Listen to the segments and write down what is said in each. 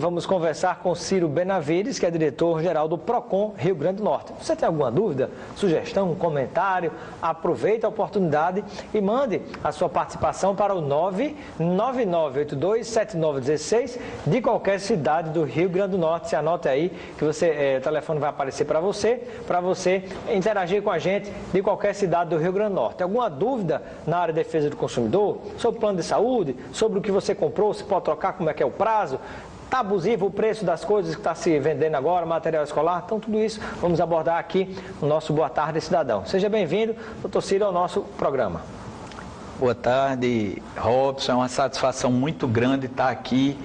Vamos conversar com Ciro Benavides, que é diretor-geral do PROCON Rio Grande do Norte. Você tem alguma dúvida, sugestão, comentário? Aproveite a oportunidade e mande a sua participação para o 999827916 de qualquer cidade do Rio Grande do Norte. Se anote aí que o telefone vai aparecer para você interagir com a gente de qualquer cidade do Rio Grande do Norte. Alguma dúvida na área de defesa do consumidor, sobre o plano de saúde, sobre o que você comprou, se pode trocar, como é que é o prazo? Está abusivo o preço das coisas que está se vendendo agora, material escolar? Então, tudo isso vamos abordar aqui no nosso Boa Tarde, Cidadão. Seja bem-vindo, doutor Ciro, ao nosso programa. Boa tarde, Robson. É uma satisfação muito grande estar aqui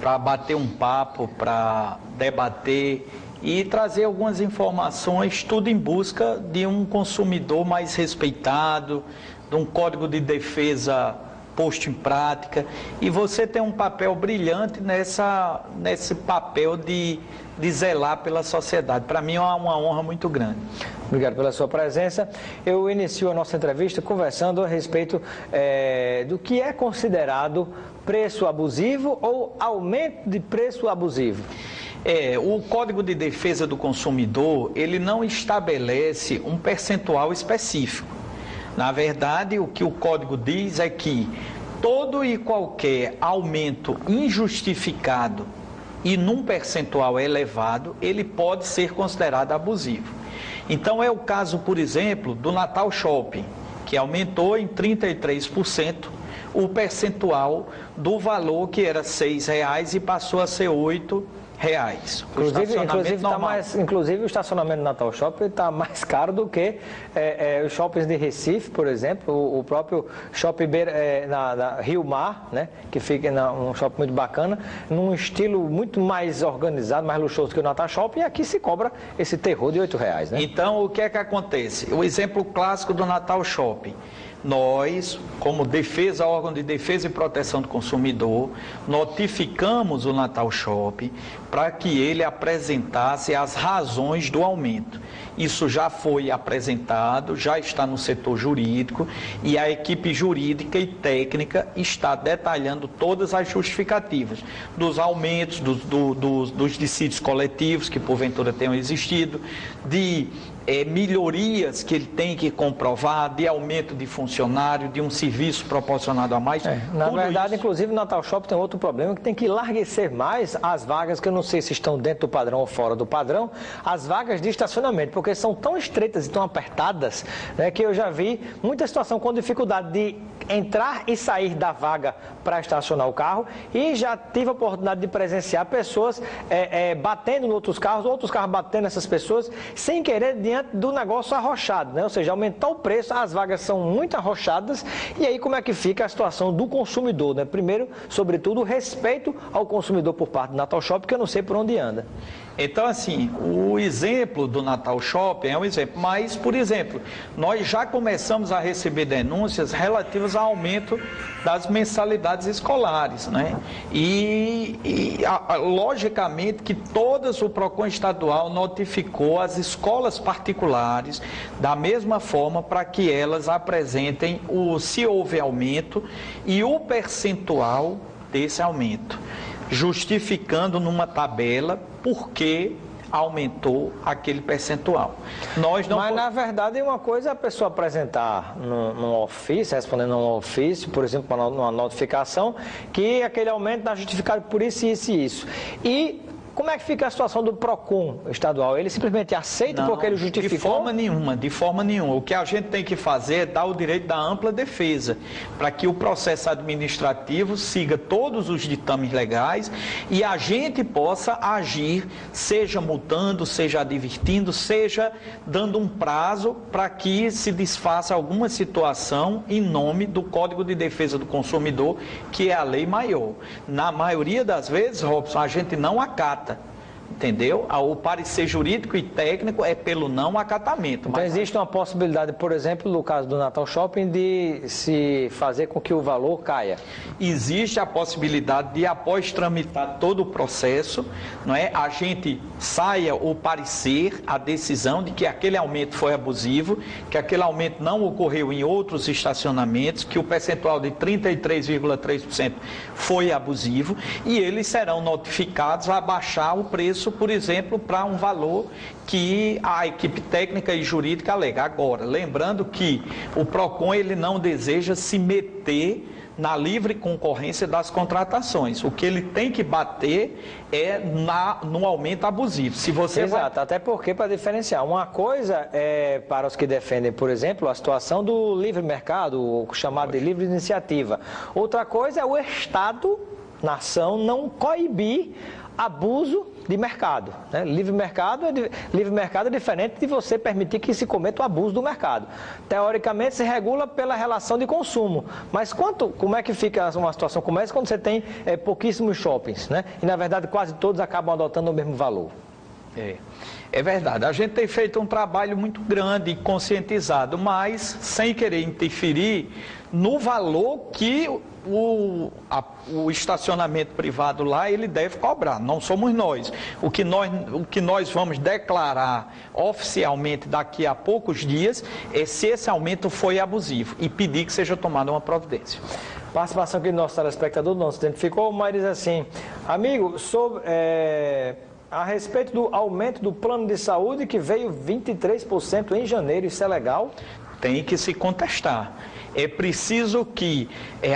para bater um papo, para debater e trazer algumas informações, tudo em busca de um consumidor mais respeitado, de um código de defesa posto em prática, e você tem um papel brilhante nesse papel de zelar pela sociedade. Para mim é uma honra muito grande. Obrigado pela sua presença. Eu inicio a nossa entrevista conversando a respeito do que é considerado preço abusivo ou aumento de preço abusivo. O Código de Defesa do Consumidor, ele não estabelece um percentual específico. Na verdade, o que o código diz é que todo e qualquer aumento injustificado e num percentual elevado, ele pode ser considerado abusivo. Então, é o caso, por exemplo, do Natal Shopping, que aumentou em 33% o percentual do valor que era R$ 6,00 e passou a ser R$ 8,00. Inclusive o estacionamento do Natal Shopping está mais caro do que os shoppings de Recife, por exemplo, o próprio shopping na Rio Mar, né, que fica um shopping muito bacana, num estilo muito mais organizado, mais luxuoso que o Natal Shopping, e aqui se cobra esse terror de R$ 8,00, né? Então, o que é que acontece? O exemplo clássico do Natal Shopping. Nós, como órgão de defesa e proteção do consumidor, notificamos o Natal Shopping para que ele apresentasse as razões do aumento. Isso já foi apresentado, já está no setor jurídico e a equipe jurídica e técnica está detalhando todas as justificativas dos aumentos, dos dissídios coletivos que porventura tenham existido, de melhorias que ele tem que comprovar, de aumento de funcionário, de um serviço proporcionado a mais. Na verdade, inclusive, o Natal Shopping tem outro problema, que tem que enlarguecer mais as vagas, que eu não sei se estão dentro do padrão ou fora do padrão, as vagas de estacionamento, porque são tão estreitas e tão apertadas, né, que eu já vi muita situação com dificuldade de entrar e sair da vaga para estacionar o carro, e já tive a oportunidade de presenciar pessoas batendo em outros carros batendo nessas pessoas, sem querer, diante do negócio arrochado, né? Ou seja, aumentou o preço, as vagas são muito arrochadas, e aí como é que fica a situação do consumidor, né? Primeiro, sobretudo, o respeito ao consumidor por parte do Natal Shopping, que eu não sei por onde anda. Então, assim, o exemplo do Natal Shopping é um exemplo, mas, por exemplo, nós já começamos a receber denúncias relativas ao aumento das mensalidades escolares, né? Logicamente que o PROCON estadual notificou as escolas particulares da mesma forma para que elas apresentem se houve aumento e o percentual desse aumento, justificando numa tabela por que aumentou aquele percentual. Mas, na verdade, uma coisa é a pessoa apresentar num ofício, respondendo a um ofício, por exemplo, numa notificação, que aquele aumento está justificado por isso, isso e isso. E como é que fica a situação do PROCON estadual? Ele simplesmente aceita porque ele justificou? De forma nenhuma. O que a gente tem que fazer é dar o direito da ampla defesa, para que o processo administrativo siga todos os ditames legais e a gente possa agir, seja multando, seja advertindo, seja dando um prazo para que se desfaça alguma situação em nome do Código de Defesa do Consumidor, que é a lei maior. Na maioria das vezes, Robson, a gente não acata. entendeu? O parecer jurídico e técnico é pelo não acatamento. Então existe uma possibilidade, por exemplo, no caso do Natal Shopping, de se fazer com que o valor caia? Existe a possibilidade de, após tramitar todo o processo, não é, a gente saia o parecer, a decisão de que aquele aumento foi abusivo, que aquele aumento não ocorreu em outros estacionamentos, que o percentual de 33,3% foi abusivo, e eles serão notificados a baixar o preço, por exemplo, para um valor que a equipe técnica e jurídica alega. Agora, lembrando que o PROCON ele não deseja se meter na livre concorrência das contratações. O que ele tem que bater é no aumento abusivo. Se você Exato, até porque para diferenciar. Uma coisa é para os que defendem, por exemplo, a situação do livre mercado, o chamado de livre iniciativa. Outra coisa é o Estado, nação, não coibir abuso de mercado, né? Livre mercado é diferente de você permitir que se cometa o abuso do mercado. Teoricamente se regula pela relação de consumo, mas como é que fica uma situação como essa quando você tem pouquíssimos shoppings, né? E na verdade quase todos acabam adotando o mesmo valor? É verdade, a gente tem feito um trabalho muito grande e conscientizado, mas sem querer interferir no valor que o estacionamento privado lá ele deve cobrar. Não somos nós. O que nós vamos declarar oficialmente daqui a poucos dias é se esse aumento foi abusivo e pedir que seja tomada uma providência. Participação aqui do nosso telespectador, não se identificou, mas diz assim: amigo, a respeito do aumento do plano de saúde que veio 23% em janeiro, isso é legal? Tem que se contestar. É preciso que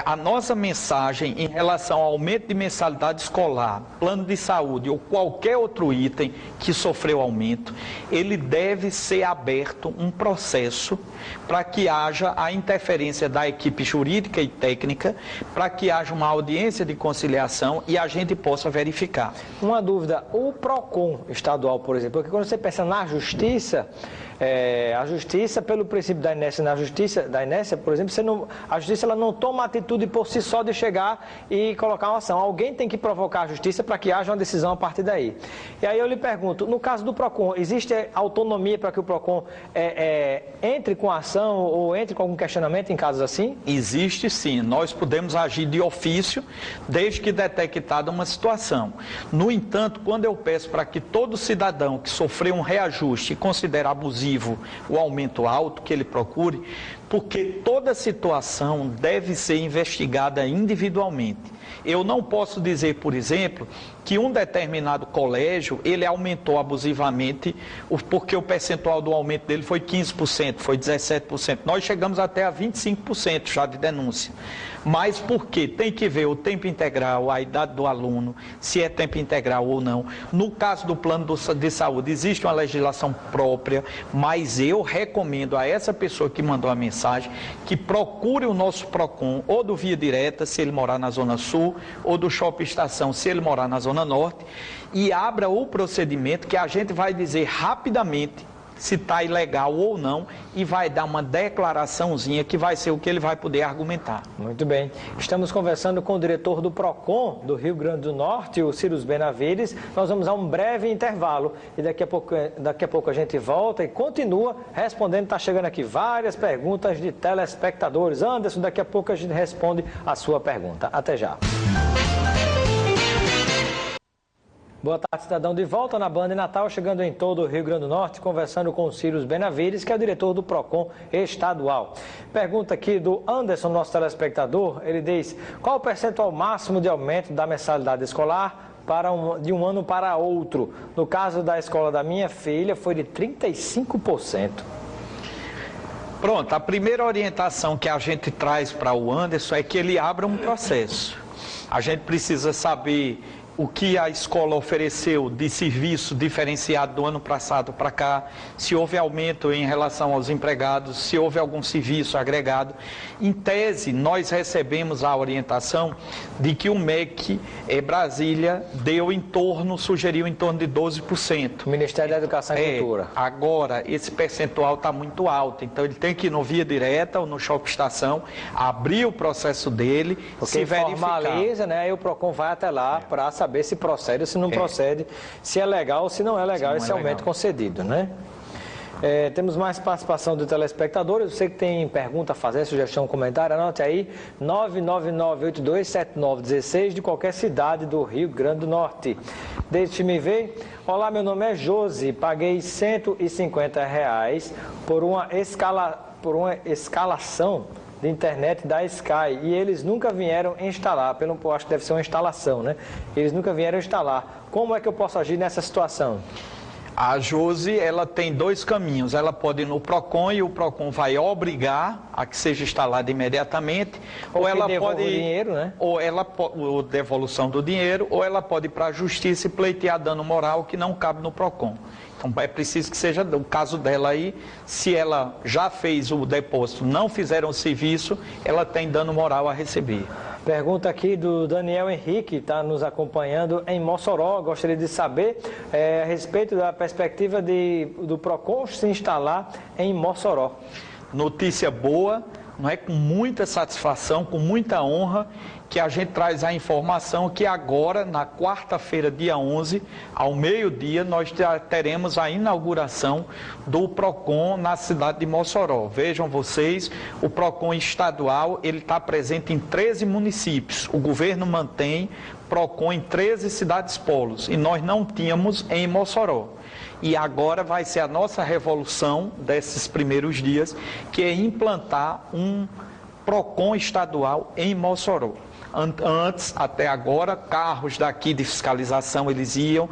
a nossa mensagem em relação ao aumento de mensalidade escolar, plano de saúde ou qualquer outro item que sofreu aumento, ele deve ser aberto um processo para que haja a interferência da equipe jurídica e técnica, para que haja uma audiência de conciliação e a gente possa verificar. Uma dúvida, o PROCON estadual, por exemplo, porque quando você pensa na justiça, a justiça, pelo princípio da inércia, por exemplo, a justiça ela não toma atitude por si só de chegar e colocar uma ação. Alguém tem que provocar a justiça para que haja uma decisão a partir daí. E aí eu lhe pergunto, no caso do PROCON, existe autonomia para que o PROCON entre com a ação ou entre com algum questionamento em casos assim? Existe sim, nós podemos agir de ofício desde que detectada uma situação. No entanto, quando eu peço para que todo cidadão que sofreu um reajuste e considera abusivo o aumento alto, que ele procure, porque toda situação deve ser investigada individualmente. Eu não posso dizer, por exemplo, que um determinado colégio, ele aumentou abusivamente, porque o percentual do aumento dele foi 15%, foi 17%. Nós chegamos até a 25% já de denúncia. Mas por quê? Tem que ver o tempo integral, a idade do aluno, se é tempo integral ou não. No caso do plano de saúde, existe uma legislação própria, mas eu recomendo a essa pessoa que mandou a mensagem que procure o nosso PROCON, ou do Via Direta, se ele morar na Zona Sul, ou do Shopping Estação, se ele morar na Zona Norte, e abra o procedimento que a gente vai dizer rapidamente se está ilegal ou não e vai dar uma declaraçãozinha que vai ser o que ele vai poder argumentar. Muito bem. Estamos conversando com o diretor do PROCON do Rio Grande do Norte, o Cyrus Benavides. Nós vamos a um breve intervalo e daqui a pouco a gente volta e continua respondendo. Está chegando aqui várias perguntas de telespectadores. Anderson, daqui a pouco a gente responde a sua pergunta. Até já. Boa tarde, cidadão, de volta na Band Natal, chegando em todo o Rio Grande do Norte, conversando com o Cyrus Benavides, que é o diretor do PROCON estadual. Pergunta aqui do Anderson, nosso telespectador, ele diz: qual o percentual máximo de aumento da mensalidade escolar de um ano para outro? No caso da escola da minha filha, foi de 35%. Pronto, a primeira orientação que a gente traz para o Anderson é que ele abra um processo. A gente precisa saber o que a escola ofereceu de serviço diferenciado do ano passado para cá, se houve aumento em relação aos empregados, se houve algum serviço agregado. Em tese, nós recebemos a orientação de que o MEC Brasília sugeriu em torno de 12%. O Ministério da Educação e Cultura. Agora, esse percentual está muito alto, então ele tem que ir no Via Direta ou no Shopping Estação, abrir o processo dele, porque se verificar. Formaliza, né? Aí o PROCON vai até lá para saber saber se procede ou se não procede, se é legal ou se não é legal esse aumento concedido, né? Temos mais participação do telespectador. Você que tem pergunta a fazer, sugestão, comentário, anote aí 999827916 de qualquer cidade do Rio Grande do Norte. Deixe-me ver. Olá, meu nome é Josi, paguei R$150 por uma escalação de internet da Sky e eles nunca vieram instalar, eu acho que deve ser uma instalação, né? Eles nunca vieram instalar. Como é que eu posso agir nessa situação? A Josi, ela tem dois caminhos. Ela pode ir no PROCON e o PROCON vai obrigar a que seja instalada imediatamente. Ou ela pode o dinheiro, né? Ou devolução do dinheiro, ou ela pode ir para a justiça e pleitear dano moral que não cabe no PROCON. Então é preciso que seja o caso dela aí. Se ela já fez o depósito, não fizeram o serviço, ela tem dano moral a receber. Pergunta aqui do Daniel Henrique, está nos acompanhando em Mossoró. Gostaria de saber a respeito da perspectiva do PROCON se instalar em Mossoró. Notícia boa, não é? Com muita satisfação, com muita honra, que a gente traz a informação que agora, na quarta-feira, dia 11, ao meio-dia, nós teremos a inauguração do PROCON na cidade de Mossoró. Vejam vocês, o PROCON estadual, ele está presente em 13 municípios. O governo mantém PROCON em 13 cidades polos e nós não tínhamos em Mossoró. E agora vai ser a nossa revolução desses primeiros dias, que é implantar um PROCON estadual em Mossoró. Antes, até agora, carros daqui de fiscalização, eles iam,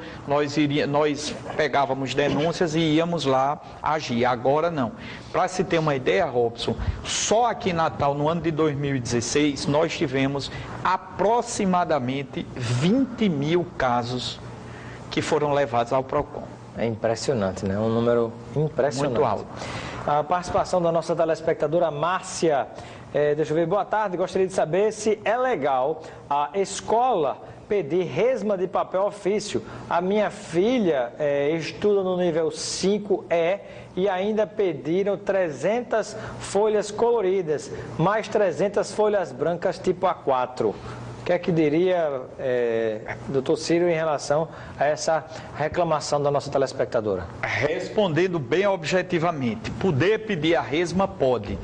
nós pegávamos denúncias e íamos lá agir. Agora não. Para se ter uma ideia, Robson, só aqui em Natal, no ano de 2016, nós tivemos aproximadamente 20 mil casos que foram levados ao PROCON. É impressionante, né? Um número impressionante. Muito alto. A participação da nossa telespectadora Márcia. Deixa eu ver, boa tarde, gostaria de saber se é legal a escola pedir resma de papel ofício. A minha filha estuda no nível 5E e ainda pediram 300 folhas coloridas, mais 300 folhas brancas tipo A4. O que é que diria, doutor Círio, em relação a essa reclamação da nossa telespectadora? Respondendo bem objetivamente, poder pedir a resma pode,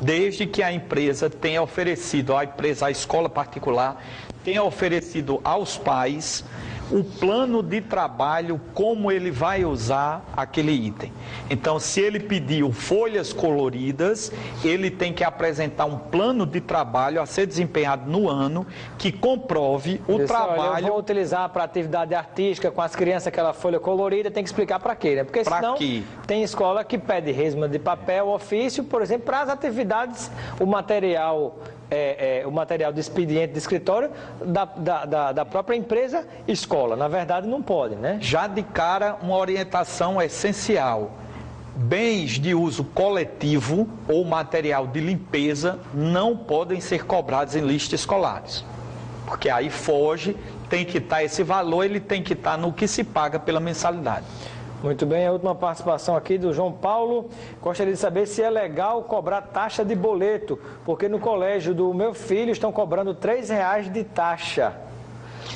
desde que a empresa tenha oferecido, a escola particular, tenha oferecido aos pais o plano de trabalho, como ele vai usar aquele item. Então, se ele pediu folhas coloridas, ele tem que apresentar um plano de trabalho a ser desempenhado no ano, que comprove o trabalho. Olha, eu vou utilizar para atividade artística com as crianças aquela folha colorida, tem que explicar para quê, né? Porque senão tem escola que pede resma de papel, ofício, por exemplo, para as atividades, o material de expediente de escritório da própria empresa escola. Na verdade, não pode, né? Já de cara, uma orientação essencial. Bens de uso coletivo ou material de limpeza não podem ser cobrados em listas escolares. Porque aí foge, tem que estar esse valor, ele tem que estar no que se paga pela mensalidade. Muito bem, a última participação aqui do João Paulo. Gostaria de saber se é legal cobrar taxa de boleto, porque no colégio do meu filho estão cobrando R$3 de taxa.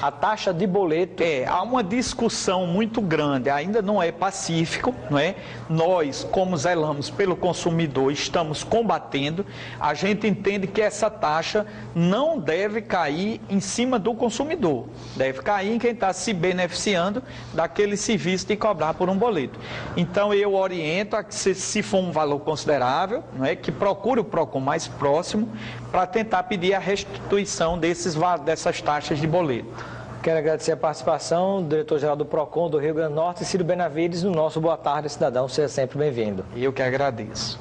A taxa de boleto. Há uma discussão muito grande, ainda não é pacífico, não é? Nós, como zelamos pelo consumidor, estamos combatendo. A gente entende que essa taxa não deve cair em cima do consumidor, deve cair em quem está se beneficiando daquele serviço de cobrar por um boleto. Então eu oriento a que, se for um valor considerável, não é, que procure o PROCON mais próximo para tentar pedir a restituição dessas taxas de boleto. Quero agradecer a participação do diretor-geral do PROCON do Rio Grande do Norte, Círio Benavides, no nosso Boa Tarde, Cidadão. Seja sempre bem-vindo. Eu que agradeço.